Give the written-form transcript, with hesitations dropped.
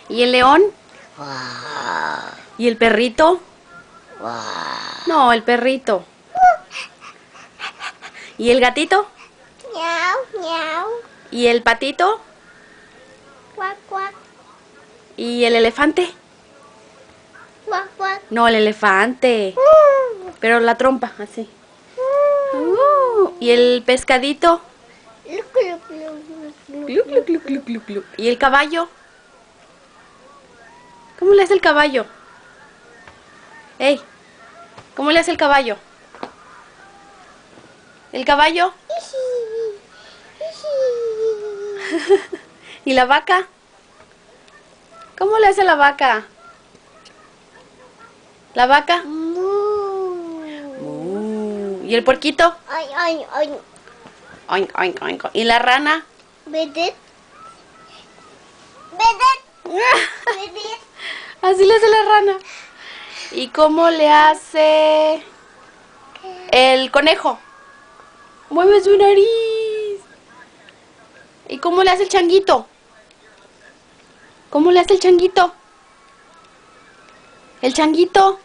¿Y el león? ¿Y el perrito? No, el perrito. ¿Y el gatito? Miau, miau. ¿Y el patito? Cuac, cuac. ¿Y el elefante? Cuac, cuac. No, el elefante. Pero la trompa, así. ¿Y el pescadito? Glu, glu, glu, glu, Glu, glu, glu, glu, glu, glu. ¿Y el caballo? ¿Cómo le hace el caballo? ¡Ey! ¿Cómo le hace el caballo? ¿El caballo? ¿Y la vaca? ¿Cómo le hace la vaca? ¿La vaca? ¿Y el puerquito? Ay, ay, ay. Oink, oink, oink. ¿Y la rana? Vedet. Vedet. Vedet. Así le hace la rana. ¿Y cómo le hace el conejo? Mueve su nariz. ¿Y cómo le hace el changuito? ¿Cómo le hace el changuito? ¿El changuito?